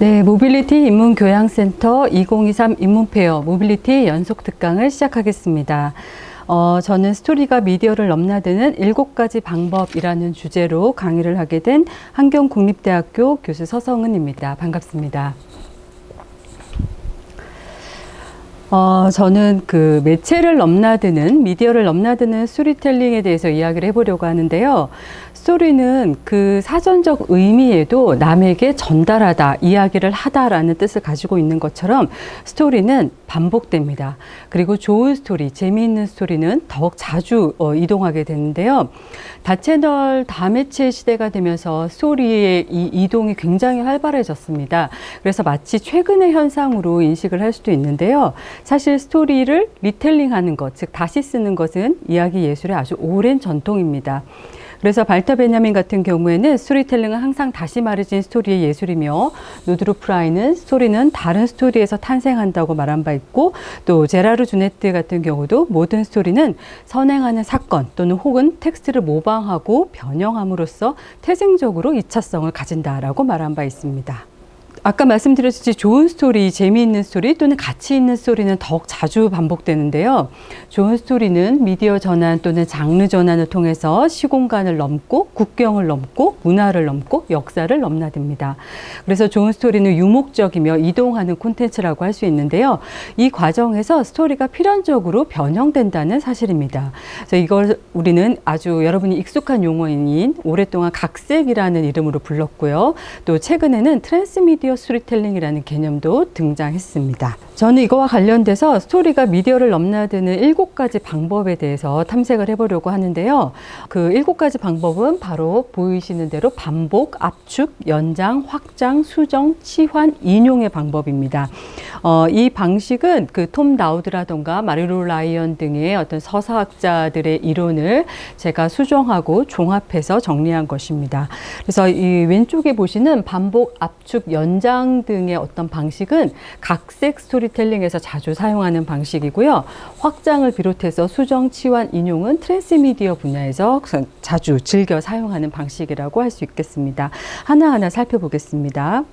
네, 모빌리티 인문교양센터 2023 인문페어 모빌리티 연속 특강을 시작하겠습니다. 저는 스토리가 미디어를 넘나드는 7가지 방법이라는 주제로 강의를 하게 된 한경국립대학교 교수 서성은입니다. 반갑습니다. 저는 그 매체를 넘나드는, 미디어를 넘나드는 스토리텔링에 대해서 이야기를 해보려고 하는데요. 스토리는 그 사전적 의미에도 남에게 전달하다, 이야기를 하다라는 뜻을 가지고 있는 것처럼 스토리는 반복됩니다. 그리고 좋은 스토리, 재미있는 스토리는 더욱 자주 이동하게 되는데요. 다채널, 다매체 시대가 되면서 스토리의 이 이동이 굉장히 활발해졌습니다. 그래서 마치 최근의 현상으로 인식을 할 수도 있는데요. 사실 스토리를 리텔링하는 것, 즉 다시 쓰는 것은 이야기 예술의 아주 오랜 전통입니다. 그래서 발터 베냐민 같은 경우에는 스토리텔링은 항상 다시 말해진 스토리의 예술이며, 노드루 프라이는 스토리는 다른 스토리에서 탄생한다고 말한 바 있고, 또 제라르 주네트 같은 경우도 모든 스토리는 선행하는 사건 또는 혹은 텍스트를 모방하고 변형함으로써 태생적으로 이차성을 가진다라고 말한 바 있습니다. 아까 말씀드렸듯이 좋은 스토리, 재미있는 스토리 또는 가치 있는 스토리는 더욱 자주 반복되는데요. 좋은 스토리는 미디어 전환 또는 장르 전환을 통해서 시공간을 넘고 국경을 넘고 문화를 넘고 역사를 넘나듭니다. 그래서 좋은 스토리는 유목적이며 이동하는 콘텐츠라고 할 수 있는데요. 이 과정에서 스토리가 필연적으로 변형된다는 사실입니다. 그래서 이걸 우리는 아주 여러분이 익숙한 용어인 오랫동안 각색이라는 이름으로 불렀고요. 또 최근에는 트랜스미디어 스토리텔링이라는 개념도 등장했습니다. 저는 이거와 관련돼서 스토리가 미디어를 넘나드는 7가지 방법에 대해서 탐색을 해보려고 하는데요. 그 7가지 방법은 바로 보이시는 대로 반복, 압축, 연장, 확장, 수정, 치환, 인용의 방법입니다. 이 방식은 그 톰 다우드라던가 마리로 라이언 등의 어떤 서사학자들의 이론을 제가 수정하고 종합해서 정리한 것입니다. 그래서 이 왼쪽에 보시는 반복, 압축, 연장 등의 어떤 방식은 각색 스토리텔링에서 자주 사용하는 방식이고요. 확장을 비롯해서 수정, 치환, 인용은 트랜스미디어 분야에서 자주 즐겨 사용하는 방식이라고 할 수 있겠습니다. 하나하나 살펴보겠습니다.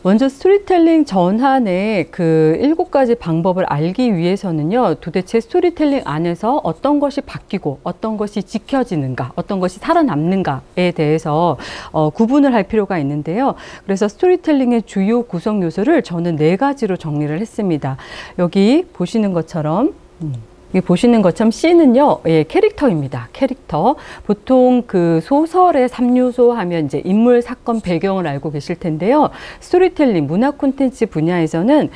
먼저 스토리텔링 전환의 그 7가지 방법을 알기 위해서는요, 도대체 스토리텔링 안에서 어떤 것이 바뀌고 어떤 것이 지켜지는가, 어떤 것이 살아남는가에 대해서 구분을 할 필요가 있는데요. 그래서 스토리텔링의 주요 구성 요소를 저는 4가지로 정리를 했습니다. 여기 보시는 것처럼 C는요, 캐릭터입니다. 캐릭터. 보통 그 소설의 3요소 하면 이제 인물, 사건, 배경을 알고 계실 텐데요. 스토리텔링, 문화 콘텐츠 분야에서는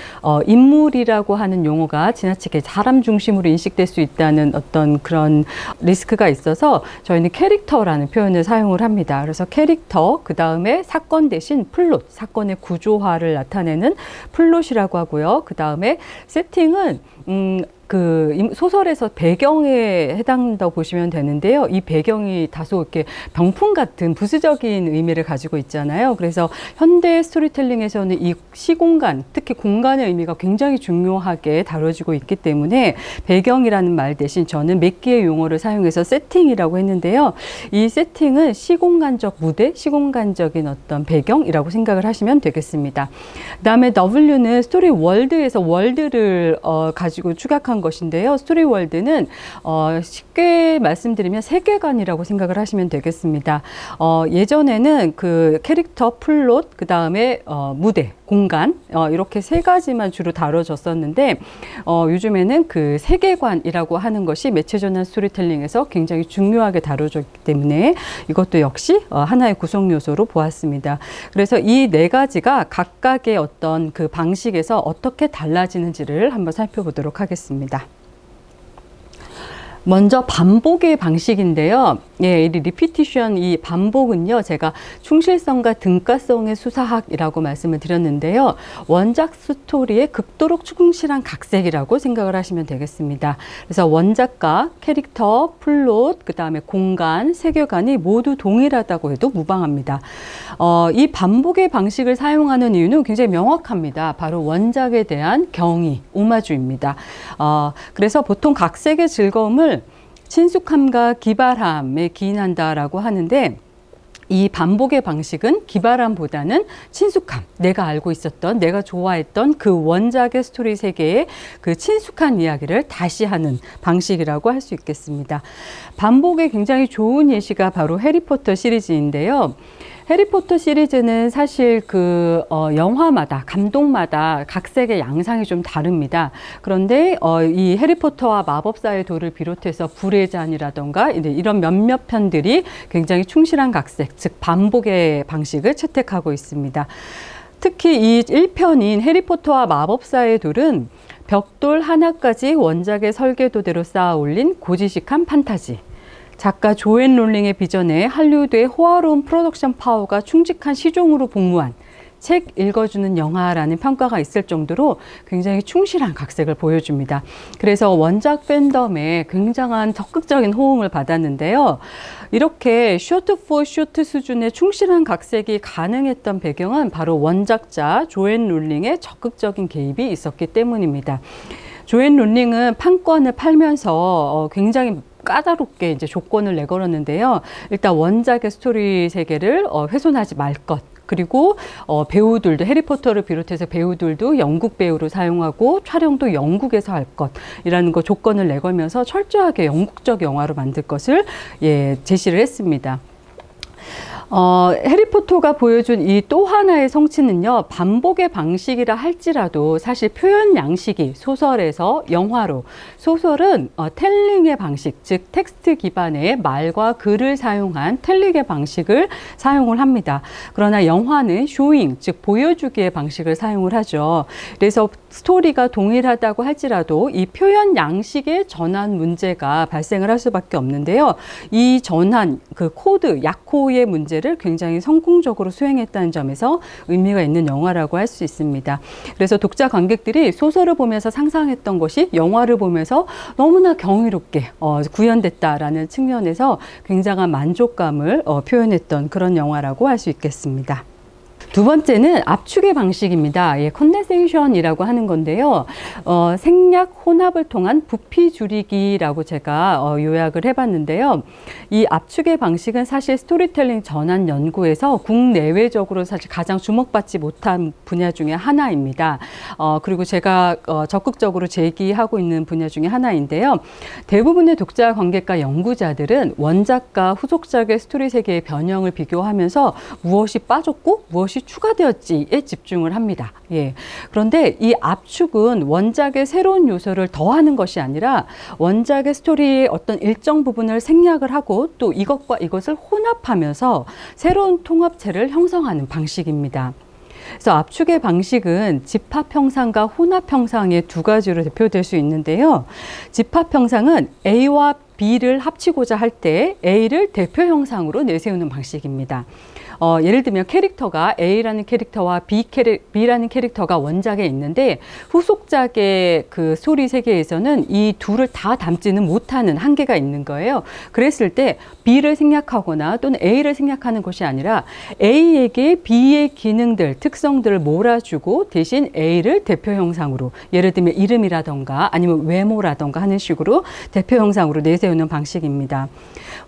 인물이라고 하는 용어가 지나치게 사람 중심으로 인식될 수 있다는 어떤 그런 리스크가 있어서 저희는 캐릭터라는 표현을 사용을 합니다. 그래서 캐릭터, 그 다음에 사건 대신 플롯, 사건의 구조화를 나타내는 플롯이라고 하고요. 그 다음에 세팅은 그 소설에서 배경에 해당한다고 보시면 되는데요. 이 배경이 다소 이렇게 병풍 같은 부수적인 의미를 가지고 있잖아요. 그래서 현대 스토리텔링에서는 이 시공간, 특히 공간의 의미가 굉장히 중요하게 다뤄지고 있기 때문에 배경이라는 말 대신 저는 몇 개의 용어를 사용해서 세팅이라고 했는데요. 이 세팅은 시공간적 무대, 시공간적인 어떤 배경이라고 생각을 하시면 되겠습니다. 그 다음에 W는 스토리 월드에서 월드를 가지고 추각한 것인데요. 스토리 월드는 쉽게 말씀드리면 세계관이라고 생각을 하시면 되겠습니다. 예전에는 그 캐릭터, 플롯, 그 다음에 무대, 공간 이렇게 3가지만 주로 다뤄졌었는데 요즘에는 그 세계관이라고 하는 것이 매체전환 스토리텔링에서 굉장히 중요하게 다뤄졌기 때문에 이것도 역시 하나의 구성 요소로 보았습니다. 그래서 이 4가지가 각각의 어떤 그 방식에서 어떻게 달라지는지를 한번 살펴보도록 하겠습니다. 먼저 반복의 방식인데요. 이 리피티션, 이 반복은요, 제가 충실성과 등가성의 수사학이라고 말씀을 드렸는데요. 원작 스토리에 극도로 충실한 각색이라고 생각을 하시면 되겠습니다. 그래서 원작과 캐릭터, 플롯, 그 다음에 공간, 세계관이 모두 동일하다고 해도 무방합니다. 이 반복의 방식을 사용하는 이유는 굉장히 명확합니다. 바로 원작에 대한 경의, 오마주입니다. 그래서 보통 각색의 즐거움을 친숙함과 기발함에 기인한다라고 하는데 이 반복의 방식은 기발함보다는 친숙함, 내가 알고 있었던, 내가 좋아했던 그 원작의 스토리 세계의 그 친숙한 이야기를 다시 하는 방식이라고 할 수 있겠습니다. 반복의 굉장히 좋은 예시가 바로 해리포터 시리즈인데요. 해리포터 시리즈는 사실 영화마다, 감독마다 각색의 양상이 좀 다릅니다. 그런데 이 해리포터와 마법사의 돌을 비롯해서 불의 잔이라던가 이런 몇몇 편들이 굉장히 충실한 각색, 즉 반복의 방식을 채택하고 있습니다. 특히 이 1편인 해리포터와 마법사의 돌은 벽돌 하나까지 원작의 설계도대로 쌓아 올린 고지식한 판타지. 작가 조앤 롤링의 비전에 할리우드의 호화로운 프로덕션 파워가 충직한 시종으로 복무한 책 읽어주는 영화라는 평가가 있을 정도로 굉장히 충실한 각색을 보여줍니다. 그래서 원작 팬덤에 굉장한 적극적인 호응을 받았는데요. 이렇게 쇼트 포 쇼트 수준의 충실한 각색이 가능했던 배경은 바로 원작자 조앤 롤링의 적극적인 개입이 있었기 때문입니다. 조앤 롤링은 판권을 팔면서 굉장히 까다롭게 이제 조건을 내걸었는데요. 일단 원작의 스토리 세계를 훼손하지 말 것. 그리고 배우들도 해리포터를 비롯해서 배우들도 영국 배우로 사용하고 촬영도 영국에서 할 것이라는 거 조건을 내걸면서 철저하게 영국적 영화로 만들 것을 제시를 했습니다. 해리포터가 보여준 이 또 하나의 성취는요, 반복의 방식이라 할지라도 사실 표현 양식이 소설에서 영화로, 소설은 텔링의 방식, 즉 텍스트 기반의 말과 글을 사용한 텔링의 방식을 사용을 합니다. 그러나 영화는 쇼잉, 즉 보여주기의 방식을 사용을 하죠. 그래서 스토리가 동일하다고 할지라도 이 표현 양식의 전환 문제가 발생을 할 수밖에 없는데요. 이 전환, 그 코드, 약호의 문제를 굉장히 성공적으로 수행했다는 점에서 의미가 있는 영화라고 할 수 있습니다. 그래서 독자 관객들이 소설을 보면서 상상했던 것이 영화를 보면서 너무나 경이롭게 구현됐다라는 측면에서 굉장한 만족감을 표현했던 그런 영화라고 할 수 있겠습니다. 두 번째는 압축의 방식입니다. 컨덴세이션이라고 하는 건데요. 생략 혼합을 통한 부피 줄이기라고 제가 요약을 해봤는데요. 이 압축의 방식은 사실 스토리텔링 전환 연구에서 국내외적으로 사실 가장 주목받지 못한 분야 중에 하나입니다. 그리고 제가 적극적으로 제기하고 있는 분야 중에 하나인데요. 대부분의 독자 관객과 연구자들은 원작과 후속작의 스토리 세계의 변형을 비교하면서 무엇이 빠졌고 무엇이 추가되었지에 집중을 합니다. 그런데 이 압축은 원작의 새로운 요소를 더하는 것이 아니라 원작의 스토리의 어떤 일정 부분을 생략을 하고 또 이것과 이것을 혼합하면서 새로운 통합체를 형성하는 방식입니다. 그래서 압축의 방식은 집합 형상과 혼합 형상의 두 가지로 대표될 수 있는데요. 집합 형상은 A와 B를 합치고자 할 때 A를 대표 형상으로 내세우는 방식입니다. 예를 들면 캐릭터가 A라는 캐릭터와 B라는 캐릭터가 원작에 있는데 후속작의 그 스토리 세계에서는 이 둘을 다 담지는 못하는 한계가 있는 거예요. 그랬을 때 B를 생략하거나 또는 A를 생략하는 것이 아니라 A에게 B의 기능들, 특성들을 몰아주고 대신 A를 대표 형상으로, 예를 들면 이름이라던가 아니면 외모라던가 하는 식으로 대표 형상으로 내세우는 방식입니다.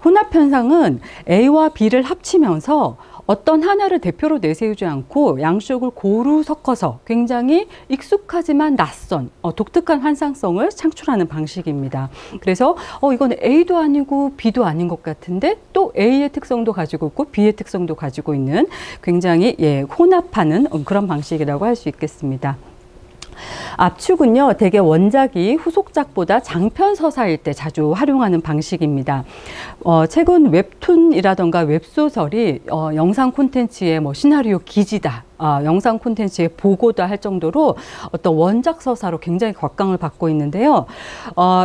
혼합 현상은 A와 B를 합치면서 어떤 하나를 대표로 내세우지 않고 양쪽을 고루 섞어서 굉장히 익숙하지만 낯선 독특한 환상성을 창출하는 방식입니다. 그래서 이건 A도 아니고 B도 아닌 것 같은데 또 A의 특성도 가지고 있고 B의 특성도 가지고 있는 굉장히 혼합하는 그런 방식이라고 할 수 있겠습니다. 압축은요, 대개 원작이 후속작보다 장편 서사일 때 자주 활용하는 방식입니다. 최근 웹툰이라던가 웹소설이 영상 콘텐츠의 시나리오 기지다, 영상 콘텐츠의 보고다 할 정도로 어떤 원작 서사로 굉장히 곽강을 받고 있는데요.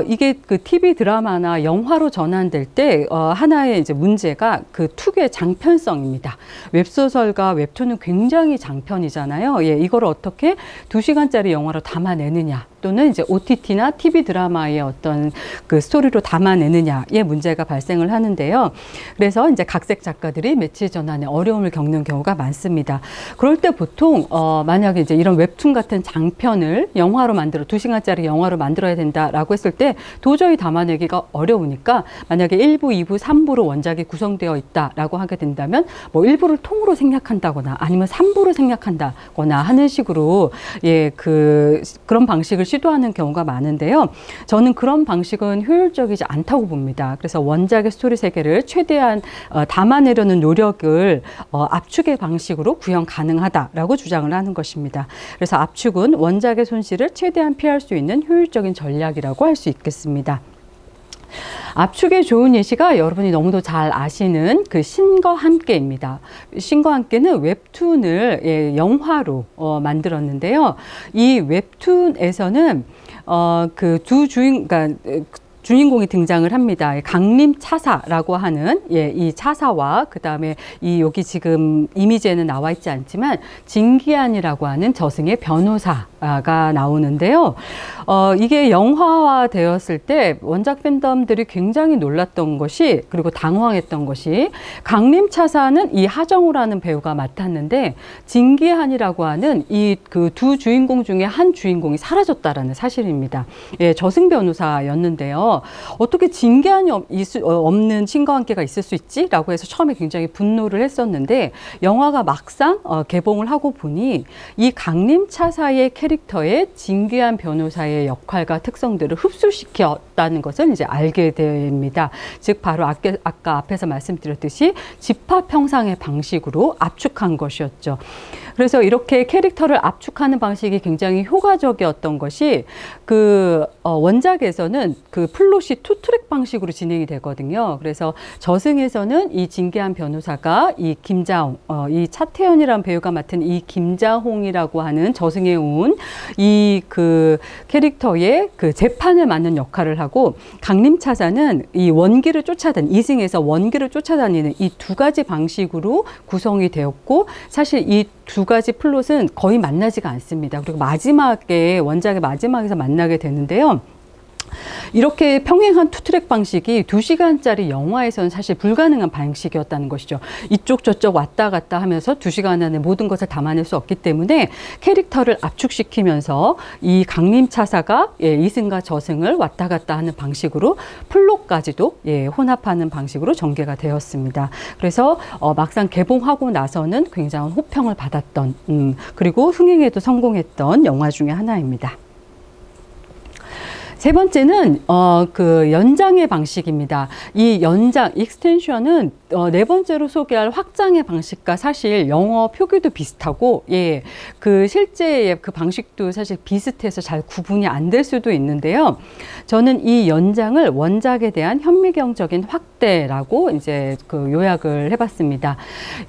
이게 그 TV 드라마나 영화로 전환될 때 하나의 이제 문제가 그 특유의 장편성입니다. 웹소설과 웹툰은 굉장히 장편이잖아요. 이걸 어떻게 2시간짜리 영화로 담아내느냐. 또는 이제 OTT나 TV 드라마의 어떤 그 스토리로 담아내느냐의 문제가 발생을 하는데요. 그래서 이제 각색 작가들이 매체 전환에 어려움을 겪는 경우가 많습니다. 그럴 때 보통 만약에 이제 이런 웹툰 같은 장편을 영화로 만들어 2시간짜리 영화로 만들어야 된다라고 했을 때 도저히 담아내기가 어려우니까 만약에 1부, 2부, 3부로 원작이 구성되어 있다라고 하게 된다면 뭐 1부를 통으로 생략한다거나 아니면 3부를 생략한다거나 하는 식으로 그런 방식을 시도하는 경우가 많은데요. 저는 그런 방식은 효율적이지 않다고 봅니다. 그래서 원작의 스토리 세계를 최대한 담아내려는 노력을 압축의 방식으로 구현 가능하다라고 주장을 하는 것입니다. 그래서 압축은 원작의 손실을 최대한 피할 수 있는 효율적인 전략이라고 할 수 있겠습니다. 압축의 좋은 예시가 여러분이 너무도 잘 아시는 그 신과 함께입니다. 신과 함께는 웹툰을 영화로 만들었는데요. 이 웹툰에서는 그러니까 주인공이 등장을 합니다. 강림차사라고 하는 이 차사와 그 다음에 여기 지금 이미지에는 나와 있지 않지만 진기한이라고 하는 저승의 변호사가 나오는데요. 이게 영화화 되었을 때 원작 팬덤들이 굉장히 놀랐던 것이 그리고 당황했던 것이 강림차사는 이 하정우라는 배우가 맡았는데 진기한이라고 하는 이 그 두 주인공 중에 한 주인공이 사라졌다라는 사실입니다. 저승 변호사였는데요. 어떻게 진기한이 없는 신과 함께가 있을 수 있지? 라고 해서 처음에 굉장히 분노를 했었는데 영화가 막상 개봉을 하고 보니 이 강림차사의 캐릭터에 진기한 변호사의 역할과 특성들을 흡수시켰다는 것을 이제 알게 됩니다. 즉 바로 아까 앞에서 말씀드렸듯이 집합형상의 방식으로 압축한 것이었죠. 그래서 이렇게 캐릭터를 압축하는 방식이 굉장히 효과적이었던 것이 원작에서는 그 플롯이 투트랙 방식으로 진행이 되거든요. 그래서 저승에서는 이 진기한 변호사가 이 김자홍, 이 차태현이라는 배우가 맡은 이 김자홍이라고 하는 저승에 온 이 그 캐릭터의 그 재판을 맡는 역할을 하고 강림차사는 이 원기를 쫓아다니는 이승에서 원기를 쫓아다니는 이 두 가지 방식으로 구성이 되었고 사실 이 두 가지 플롯은 거의 만나지가 않습니다. 그리고 마지막에 원작의 마지막에서 만나게 되는데요. 이렇게 평행한 투트랙 방식이 2시간짜리 영화에서는 사실 불가능한 방식이었다는 것이죠. 이쪽 저쪽 왔다 갔다 하면서 2시간 안에 모든 것을 담아낼 수 없기 때문에 캐릭터를 압축시키면서 이 강림차사가 이승과 저승을 왔다 갔다 하는 방식으로 플롯까지도 혼합하는 방식으로 전개가 되었습니다. 그래서 막상 개봉하고 나서는 굉장한 호평을 받았던 그리고 흥행에도 성공했던 영화 중에 하나입니다. 세 번째는 그 연장의 방식입니다. 이 연장, 익스텐션은 네 번째로 소개할 확장의 방식과 사실 영어 표기도 비슷하고 그 실제 그 방식도 사실 비슷해서 잘 구분이 안 될 수도 있는데요. 저는 이 연장을 원작에 대한 현미경적인 확대라고 이제 그 요약을 해봤습니다.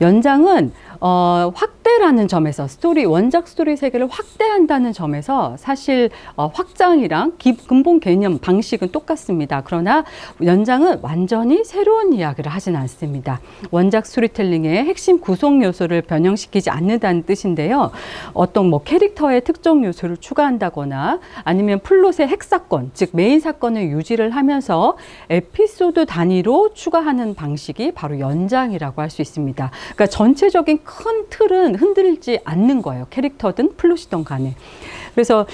연장은 확대라는 점에서 원작 스토리 세계를 확대한다는 점에서 사실 확장이랑 근본 개념 방식은 똑같습니다. 그러나 연장은 완전히 새로운 이야기를 하진 않습니다. 원작 스토리텔링의 핵심 구성 요소를 변형시키지 않는다는 뜻인데요. 어떤 뭐 캐릭터의 특정 요소를 추가한다거나 아니면 플롯의 핵사건, 즉 메인 사건을 유지를 하면서 에피소드 단위로 추가하는 방식이 바로 연장이라고 할 수 있습니다. 그러니까 전체적인 큰 틀은 흔들리지 않는 거예요. 캐릭터든 플롯이든 간에. 그래서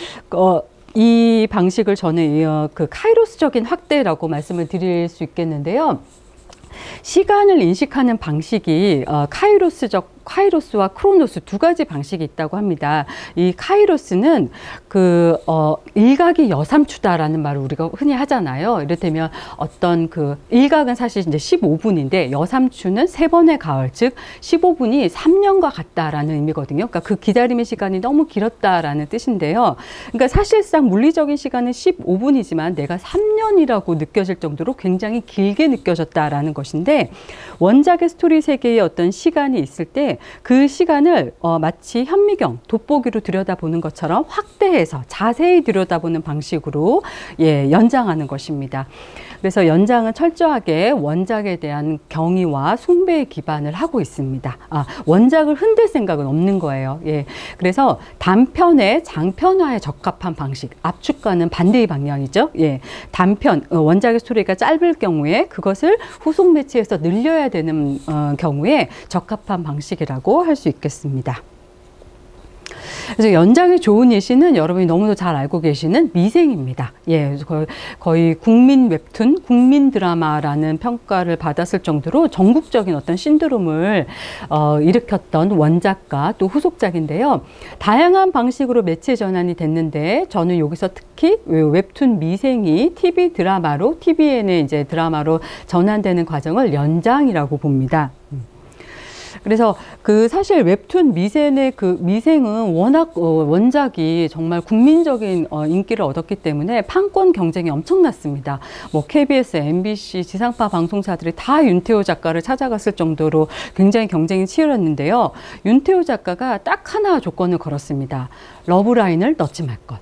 이 방식을 저는 그 카이로스적인 확대라고 말씀을 드릴 수 있겠는데요. 시간을 인식하는 방식이 카이로스와 크로노스 두 가지 방식이 있다고 합니다. 이 카이로스는 일각이 여삼추다라는 말을 우리가 흔히 하잖아요. 이를테면 어떤 일각은 사실 이제 15분인데 여삼추는 3번의 가을, 즉 15분이 3년과 같다라는 의미거든요. 그러니까 그 기다림의 시간이 너무 길었다라는 뜻인데요. 그러니까 사실상 물리적인 시간은 15분이지만 내가 3년이라고 느껴질 정도로 굉장히 길게 느껴졌다라는 것인데 원작의 스토리 세계에 어떤 시간이 있을 때 그 시간을 마치 현미경, 돋보기로 들여다보는 것처럼 확대해서 자세히 들여다보는 방식으로 연장하는 것입니다. 그래서 연장은 철저하게 원작에 대한 경의와 숭배에 기반을 하고 있습니다. 원작을 흔들 생각은 없는 거예요. 예. 그래서 단편의 장편화에 적합한 방식, 압축과는 반대의 방향이죠. 예. 단편, 원작의 스토리가 짧을 경우에 그것을 후속 매체에서 늘려야 되는 경우에 적합한 방식이라고 할 수 있겠습니다. 그래서 연장의 좋은 예시는 여러분이 너무도 잘 알고 계시는 미생입니다. 예, 거의 국민 웹툰, 국민 드라마라는 평가를 받았을 정도로 전국적인 어떤 신드롬을 일으켰던 원작과 또 후속작인데요. 다양한 방식으로 매체 전환이 됐는데 저는 여기서 특히 웹툰 미생이 TV 드라마로, TVN의 이제 드라마로 전환되는 과정을 연장이라고 봅니다. 그래서 사실 웹툰 미생은 워낙 원작이 정말 국민적인 인기를 얻었기 때문에 판권 경쟁이 엄청났습니다. 뭐 KBS, MBC, 지상파 방송사들이 다 윤태호 작가를 찾아갔을 정도로 굉장히 경쟁이 치열했는데요. 윤태호 작가가 딱 하나 조건을 걸었습니다. 러브라인을 넣지 말 것.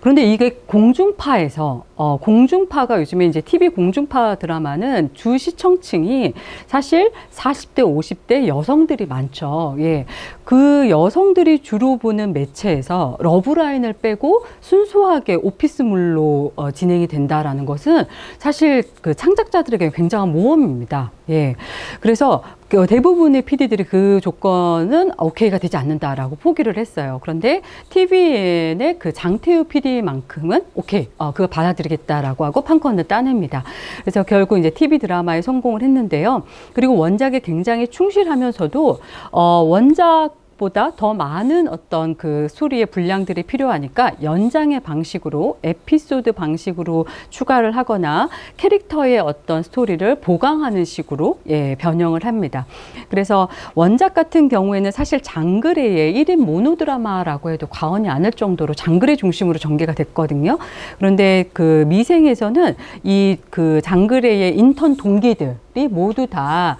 그런데 이게 공중파에서 공중파가 요즘에 이제 TV 공중파 드라마는 주 시청층이 사실 40대, 50대 여성들이 많죠. 예. 그 여성들이 주로 보는 매체에서 러브라인을 빼고 순수하게 오피스물로 진행이 된다라는 것은 사실 그 창작자들에게 굉장한 모험입니다. 예. 그래서 대부분의 PD들이 그 조건은 오케이가 되지 않는다라고 포기를 했어요. 그런데 TVN의 그 장태우 PD만큼은 오케이, 그거 받아들이겠다라고 하고 판권을 따냅니다. 그래서 결국 이제 TV 드라마에 성공을 했는데요. 그리고 원작에 굉장히 충실하면서도 원작보다 더 많은 어떤 그 스토리의 분량들이 필요하니까 연장의 방식으로, 에피소드 방식으로 추가를 하거나 캐릭터의 어떤 스토리를 보강하는 식으로 변형을 합니다. 그래서 원작 같은 경우에는 사실 장그레의 1인 모노드라마라고 해도 과언이 아닐 정도로 장그레 중심으로 전개가 됐거든요. 그런데 그 미생에서는 이 그 장그레의 인턴 동기들이 모두 다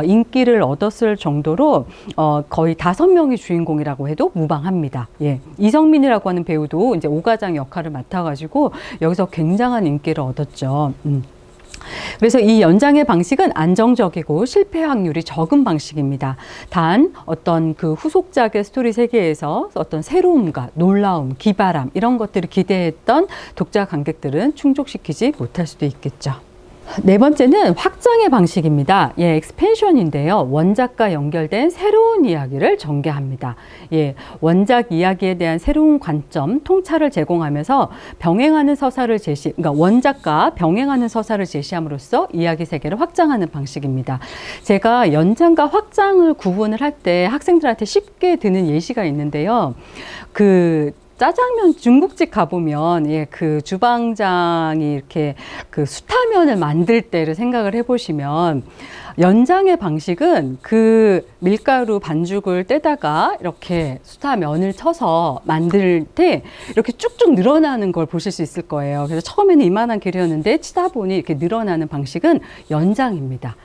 인기를 얻었을 정도로 거의 5명이 주인공이라고 해도 무방합니다. 예. 이성민이라고 하는 배우도 이제 오가장 역할을 맡아가지고 여기서 굉장한 인기를 얻었죠. 그래서 이 연장의 방식은 안정적이고 실패 확률이 적은 방식입니다. 단 어떤 그 후속작의 스토리 세계에서 어떤 새로움과 놀라움, 기발함 이런 것들을 기대했던 독자 관객들은 충족시키지 못할 수도 있겠죠. 네 번째는 확장의 방식입니다. 예, 엑스펜션인데요. 원작과 연결된 새로운 이야기를 전개합니다. 예, 원작 이야기에 대한 새로운 관점, 통찰을 제공하면서 병행하는 서사를 그러니까 원작과 병행하는 서사를 제시함으로써 이야기 세계를 확장하는 방식입니다. 제가 연장과 확장을 구분을 할 때 학생들한테 쉽게 드는 예시가 있는데요. 짜장면 중국집 가보면 그 주방장이 이렇게 그 수타면을 만들 때를 생각을 해보시면 연장의 방식은 그 밀가루 반죽을 떼다가 이렇게 수타면을 쳐서 만들 때 이렇게 쭉쭉 늘어나는 걸 보실 수 있을 거예요. 그래서 처음에는 이만한 길이었는데 치다 보니 이렇게 늘어나는 방식은 연장입니다.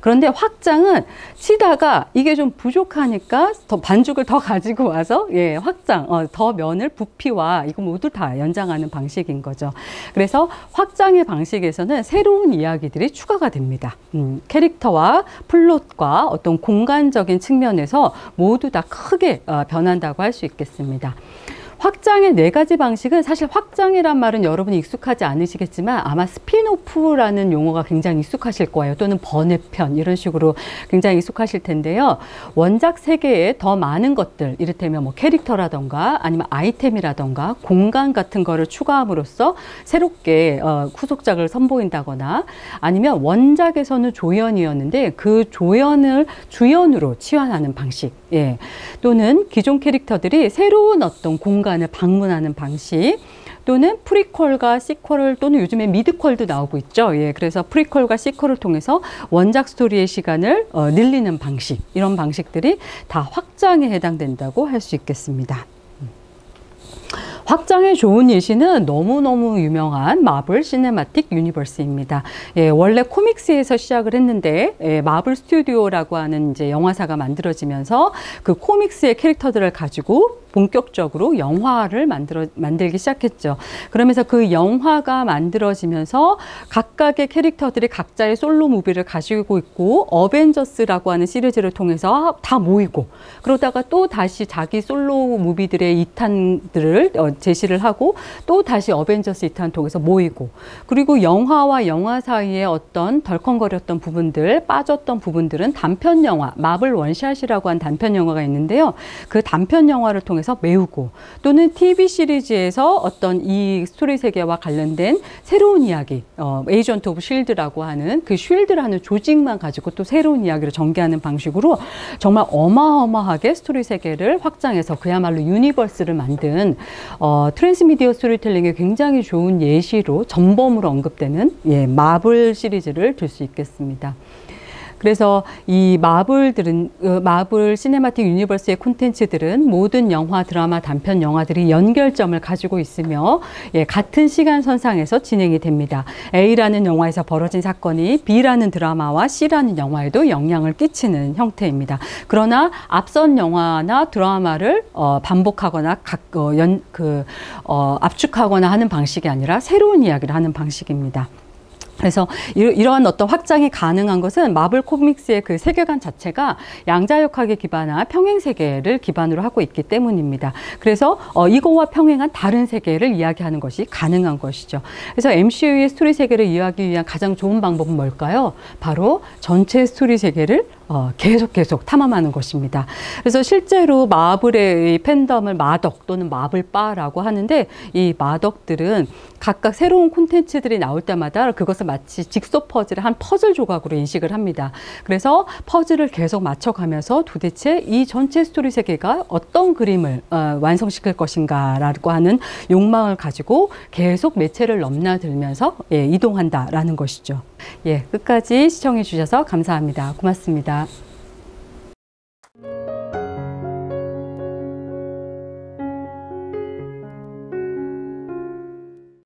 그런데 확장은 치다가 이게 좀 부족하니까 더 반죽을 더 가지고 와서 확장, 더 면을 부피와 이거 모두 다 연장하는 방식인 거죠. 그래서 확장의 방식에서는 새로운 이야기들이 추가가 됩니다. 캐릭터와 플롯과 어떤 공간적인 측면에서 모두 다 크게 변한다고 할 수 있겠습니다. 확장의 4가지 방식은 사실 확장이란 말은 여러분이 익숙하지 않으시겠지만 아마 스핀오프라는 용어가 굉장히 익숙하실 거예요. 또는 번외편 이런 식으로 굉장히 익숙하실 텐데요. 원작 세계에 더 많은 것들 이를테면 뭐 캐릭터라던가 아니면 아이템이라던가 공간 같은 거를 추가함으로써 새롭게 후속작을 선보인다거나 아니면 원작에서는 조연이었는데 그 조연을 주연으로 치환하는 방식 또는 기존 캐릭터들이 새로운 어떤 공간을 방문하는 방식 또는 프리퀄과 시퀄을 또는 요즘에 미드퀄도 나오고 있죠. 그래서 프리퀄과 시퀄을 통해서 원작 스토리의 시간을 늘리는 방식 이런 방식들이 다 확장에 해당된다고 할 수 있겠습니다. 확장의 좋은 예시는 너무너무 유명한 마블 시네마틱 유니버스입니다. 원래 코믹스에서 시작을 했는데 마블 스튜디오라고 하는 이제 영화사가 만들어지면서 그 코믹스의 캐릭터들을 가지고 본격적으로 영화를 만들기 시작했죠. 그러면서 그 영화가 만들어지면서 각각의 캐릭터들이 각자의 솔로 무비를 가지고 있고 어벤져스라고 하는 시리즈를 통해서 다 모이고 그러다가 또 다시 자기 솔로 무비들의 2탄들을 제시를 하고 또 다시 어벤져스 2탄 통해서 모이고 그리고 영화와 영화 사이에 어떤 덜컹거렸던 부분들 빠졌던 부분들은 단편 영화 마블 원샷이라고 한 단편 영화가 있는데요. 그 단편 영화를 통해서 메우고 또는 TV 시리즈에서 어떤 이 스토리 세계와 관련된 새로운 이야기 에이전트 오브 쉴드라고 하는 그 쉴드라는 조직만 가지고 또 새로운 이야기를 전개하는 방식으로 정말 어마어마하게 스토리 세계를 확장해서 그야말로 유니버스를 만든 트랜스미디어 스토리텔링의 굉장히 좋은 예시로 전범으로 언급되는 마블 시리즈를 들 수 있겠습니다. 그래서 이 마블 시네마틱 유니버스의 콘텐츠들은 모든 영화, 드라마, 단편 영화들이 연결점을 가지고 있으며 같은 시간선상에서 진행이 됩니다. A라는 영화에서 벌어진 사건이 B라는 드라마와 C라는 영화에도 영향을 끼치는 형태입니다. 그러나 앞선 영화나 드라마를 반복하거나 압축하거나 하는 방식이 아니라 새로운 이야기를 하는 방식입니다. 그래서 이러한 어떤 확장이 가능한 것은 마블 코믹스의 그 세계관 자체가 양자역학에 기반한 평행 세계를 기반으로 하고 있기 때문입니다. 그래서 이거와 평행한 다른 세계를 이야기하는 것이 가능한 것이죠. 그래서 MCU의 스토리 세계를 이해하기 위한 가장 좋은 방법은 뭘까요? 바로 전체 스토리 세계를 계속 탐험하는 것입니다. 그래서 실제로 마블의 팬덤을 마덕 또는 마블바라고 하는데 이 마덕들은 각각 새로운 콘텐츠들이 나올 때마다 그것을 마치 직소 퍼즐의 한 퍼즐 조각으로 인식을 합니다. 그래서 퍼즐을 계속 맞춰가면서 도대체 이 전체 스토리 세계가 어떤 그림을 완성시킬 것인가라고 하는 욕망을 가지고 계속 매체를 넘나들면서 이동한다라는 것이죠. 끝까지 시청해 주셔서 감사합니다. 고맙습니다.